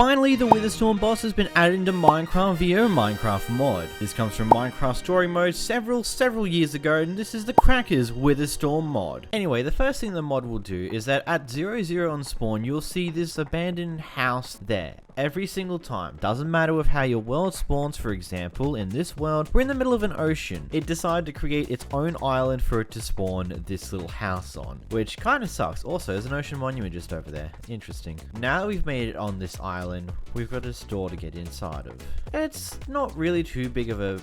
Finally, the Witherstorm boss has been added into Minecraft via a Minecraft mod. This comes from Minecraft Story Mode several years ago, and this is the Crackers Witherstorm mod. Anyway, the first thing the mod will do is that at 0, on spawn, you'll see this abandoned house there. Every single time. Doesn't matter with how your world spawns. For example, in this world, we're in the middle of an ocean. It decided to create its own island for it to spawn this little house on, which kind of sucks. Also, there's an ocean monument just over there. Interesting. Now we've made it on this island, we've got a store to get inside of. It's not really too big of a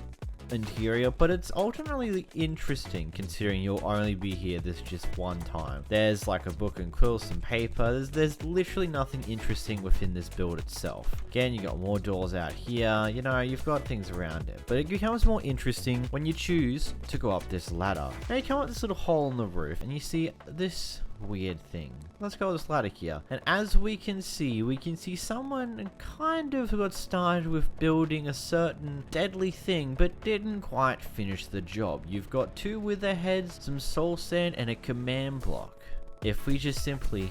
interior, but it's ultimately interesting considering you'll only be here this just one time. There's like a book and quill, some paper. There's literally nothing interesting within this build itself. Again, you got more doors out here, you know, you've got things around it, but it becomes more interesting when you choose to go up this ladder. Now you come up this little hole in the roof and you see this weird thing. Let's go with this ladder here, and as we can see someone kind of got started with building a certain deadly thing but didn't quite finish the job. You've got 2 wither heads, some soul sand, and a command block. If we just simply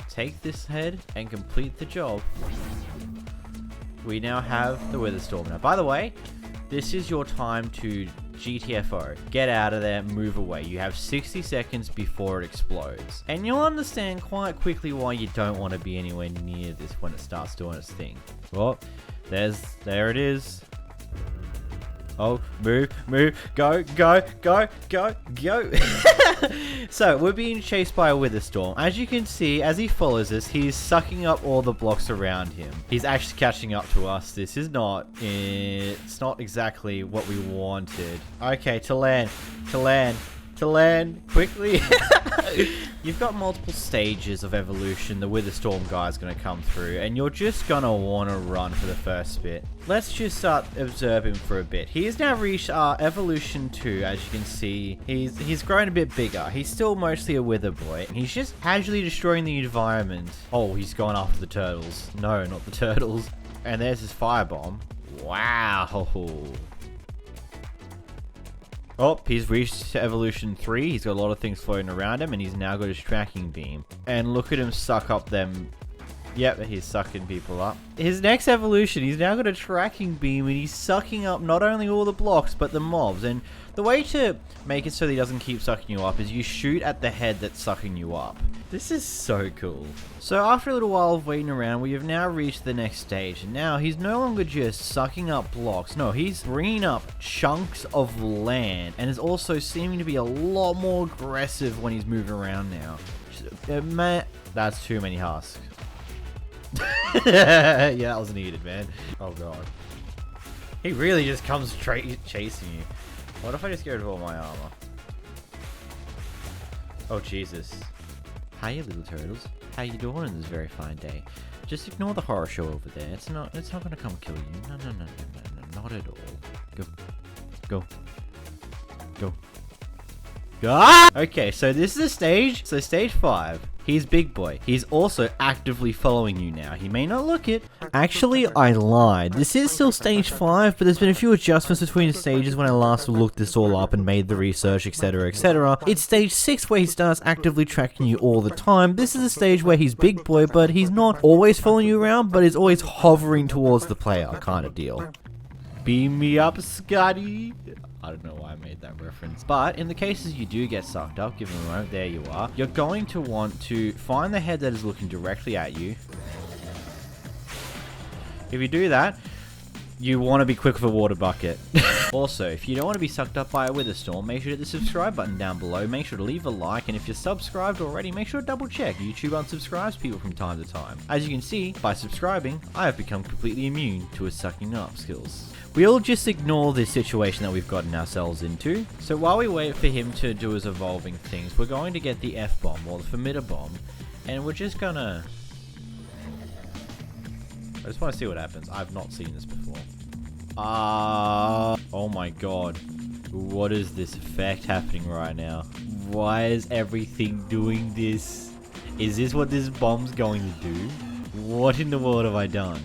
take this head and complete the job, we now have the Witherstorm. Now, by the way, this is your time to GTFO. Get out of there, move away. You have 60 seconds before it explodes. And you'll understand quite quickly why you don't want to be anywhere near this when it starts doing its thing. Well, there it is. Oh, move, go. So, we're being chased by a Witherstorm. As you can see, as he follows us, he's sucking up all the blocks around him. He's actually catching up to us. This is not, it's not exactly what we wanted. Okay, to land, quickly. You've got multiple stages of evolution the Witherstorm guy's going to come through, and you're just going to want to run for the first bit. Let's just start observing for a bit. He has now reached evolution 2, as you can see. He's grown a bit bigger. He's still mostly a wither boy. He's just casually destroying the environment. Oh, he's gone after the turtles. No, not the turtles. And there's his firebomb. Wow. Oh, he's reached evolution 3. He's got a lot of things floating around him, and he's now got his tracking beam. And look at him suck up them. Yep, he's sucking people up. His next evolution, he's now got a tracking beam, and he's sucking up not only all the blocks, but the mobs. And the way to make it so that he doesn't keep sucking you up is you shoot at the head that's sucking you up. This is so cool. So after a little while of waiting around, we have now reached the next stage. And now he's no longer just sucking up blocks. No, he's bringing up chunks of land. And is also seeming to be a lot more aggressive when he's moving around now. Man, that's too many husks. Yeah, that was needed, man. Oh god. He really just comes chasing you. What if I just get rid of all my armor? Oh Jesus. Hiya, little turtles. How you doing on this very fine day? Just ignore the horror show over there. It's not gonna come kill you. No, not at all. Go. Ah! Okay, so this is a stage. So stage 5. He's big boy. He's also actively following you now. He may not look it. Actually, I lied. This is still stage 5, but there's been a few adjustments between the stages when I last looked this all up and made the research, etc, etc. It's stage 6 where he starts actively tracking you all the time. This is a stage where he's big boy, but he's not always following you around, but is always hovering towards the player kind of deal. Beam me up, Scotty. I don't know why I made that reference. But in the cases you do get sucked up, give him a moment, there you are. You're going to want to find the head that is looking directly at you. If you do that, you want to be quick with a water bucket. Also, if you don't want to be sucked up by a Witherstorm, make sure to hit the subscribe button down below. Make sure to leave a like, and if you're subscribed already, make sure to double check. YouTube unsubscribes people from time to time. As you can see, by subscribing, I have become completely immune to his sucking up skills. We'll just ignore this situation that we've gotten ourselves into. So while we wait for him to do his evolving things, we're going to get the F-bomb, or the 𝓵𝓷𝓷𝓴𝓼 bomb, and we're just gonna... I just want to see what happens. I've not seen this before. Oh my god. What is this effect happening right now? Why is everything doing this? Is this what this bomb's going to do? What in the world have I done?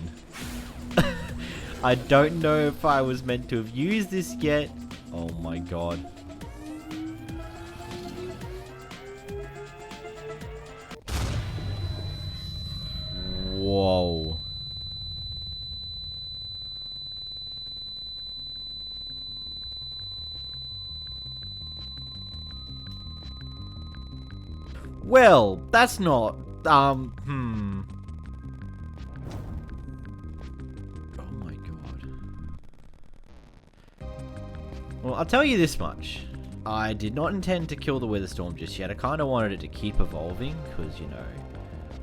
I don't know if I was meant to have used this yet. Oh my god. Whoa. Well, that's not, Oh my god. Well, I'll tell you this much. I did not intend to kill the Witherstorm just yet. I kind of wanted it to keep evolving, because, you know,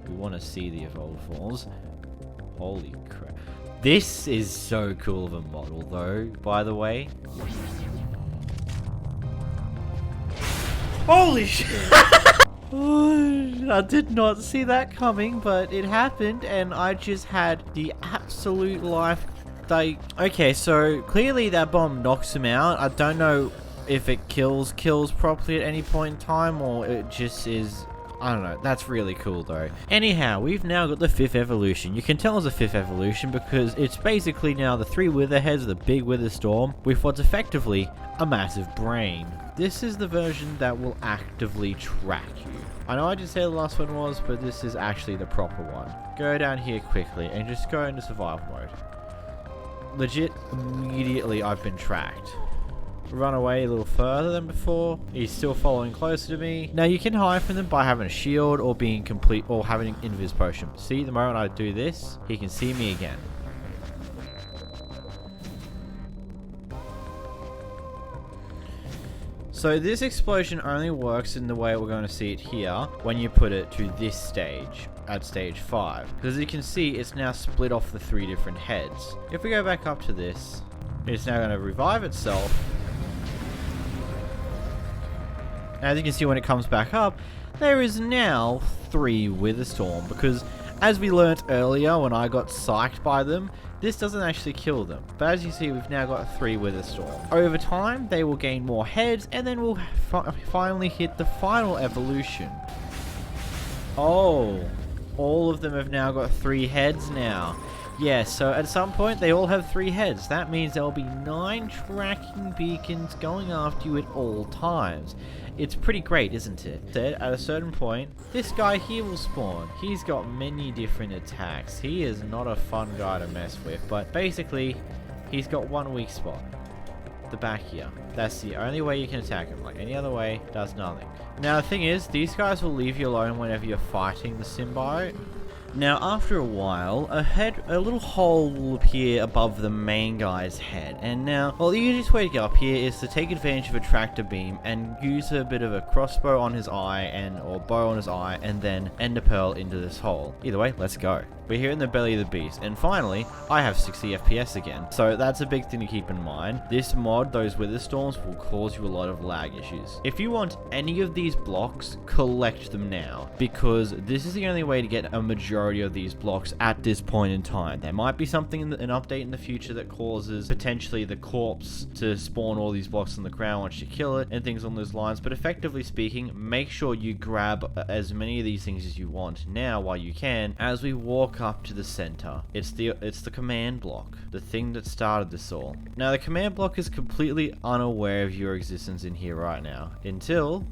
we want to see the evolved forms. Holy crap. This is so cool of a model, though, by the way. Holy shit! I did not see that coming, but it happened, and I just had the absolute life. Okay, so clearly that bomb knocks him out. I don't know if it kills properly at any point in time, or it just is. I don't know. That's really cool, though. Anyhow, we've now got the 5th evolution. You can tell it's a 5th evolution because it's basically now the 3 Witherheads of the big Witherstorm with what's effectively a massive brain. This is the version that will actively track you. I know I did say the last one was, but this is actually the proper one. Go down here quickly and just go into survival mode. Legit, immediately I've been tracked. Run away a little further than before. He's still following closer to me. Now you can hide from them by having a shield or being complete or having an invis potion. See, the moment I do this, he can see me again. So this explosion only works in the way we're going to see it here when you put it to this stage at stage 5. Because as you can see, it's now split off the 3 different heads. If we go back up to this, it's now going to revive itself. As you can see, when it comes back up, there is now 3 Witherstorm, because as we learnt earlier when I got psyched by them, this doesn't actually kill them. But as you see, we've now got 3 Witherstorm. Over time, they will gain more heads, and then we'll finally hit the final evolution. Oh, all of them have now got 3 heads now. Yes, so at some point they all have 3 heads. That means there will be 9 tracking beacons going after you at all times. It's pretty great, isn't it? At a certain point, this guy here will spawn. He's got many different attacks. He is not a fun guy to mess with, but basically, he's got one weak spot. The back here. That's the only way you can attack him. Like any other way, does nothing. Now the thing is, these guys will leave you alone whenever you're fighting the symbiote. Now, after a while, a little hole will appear above the main guy's head. And now, well, the easiest way to get up here is to take advantage of a tractor beam and use a bit of a crossbow on his eye or bow on his eye, and then ender pearl into this hole. Either way, let's go. We're here in the belly of the beast, and finally, I have 60 FPS again. So that's a big thing to keep in mind. This mod, those Witherstorms, will cause you a lot of lag issues. If you want any of these blocks, collect them now, because this is the only way to get a majority of these blocks at this point in time. There might be something in an update in the future that causes potentially the corpse to spawn all these blocks on the ground once you kill it, and things on those lines, but effectively speaking, make sure you grab as many of these things as you want now while you can, as we walk up to the center. It's the command block, the thing that started this all. Now the command block is completely unaware of your existence in here right now until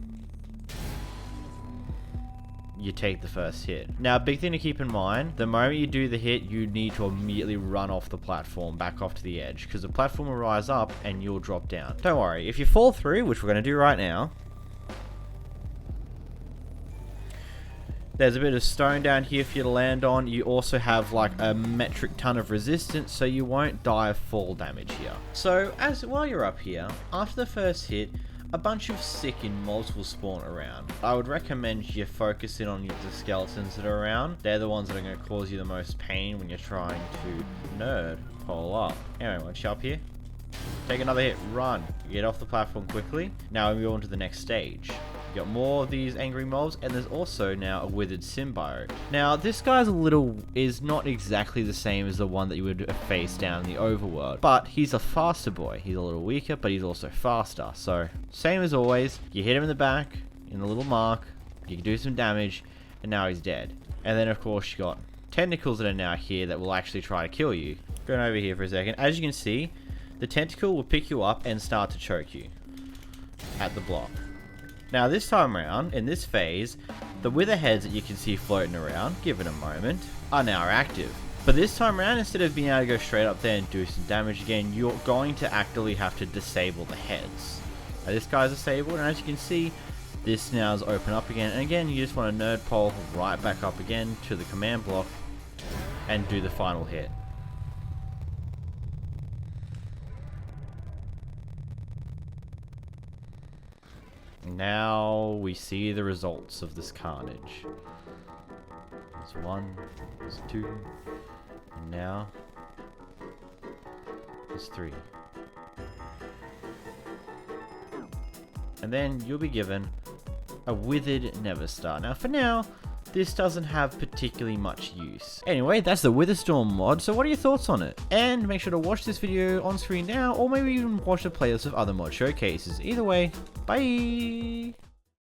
you take the first hit. Now, a big thing to keep in mind, the moment you do the hit, you need to immediately run off the platform, back off to the edge, because the platform will rise up and you'll drop down. Don't worry, if you fall through, which we're going to do right now, there's a bit of stone down here for you to land on. You also have like a metric ton of resistance, so you won't die of fall damage here. So while you're up here, after the first hit, a bunch of sickened mobs will spawn around. I would recommend you focus in on the skeletons that are around. They're the ones that are going to cause you the most pain when you're trying to pull up. Anyway, once you're up here, take another hit, run. Get off the platform quickly. Now we move on to the next stage. You got more of these angry mobs, and there's also now a withered symbiote. Now, this guy's is not exactly the same as the one that you would face down in the overworld, but he's a faster boy. He's a little weaker, but he's also faster. So, same as always, you hit him in the back, in the little mark, you can do some damage, and now he's dead. And then, of course, you got tentacles that are now here that will actually try to kill you. Going over here for a second. As you can see, the tentacle will pick you up and start to choke you at the block. Now this time around, in this phase, the witherheads that you can see floating around, give it a moment, are now active. But this time around, instead of being able to go straight up there and do some damage again, you're going to actively have to disable the heads. Now this guy's disabled, and as you can see, This now is open up again, and again you just want to nerd pole right back up again to the command block and do the final hit. Now we see the results of this carnage. There's 1, there's 2, and now there's 3. And then you'll be given a 𝓵𝓲𝓷𝓴𝓼. Now for now, this doesn't have particularly much use. Anyway, that's the 𝓵𝓲𝓷𝓴𝓼 mod, so what are your thoughts on it? And make sure to watch this video on screen now, or maybe even watch the playlist of other mod showcases. Either way, bye!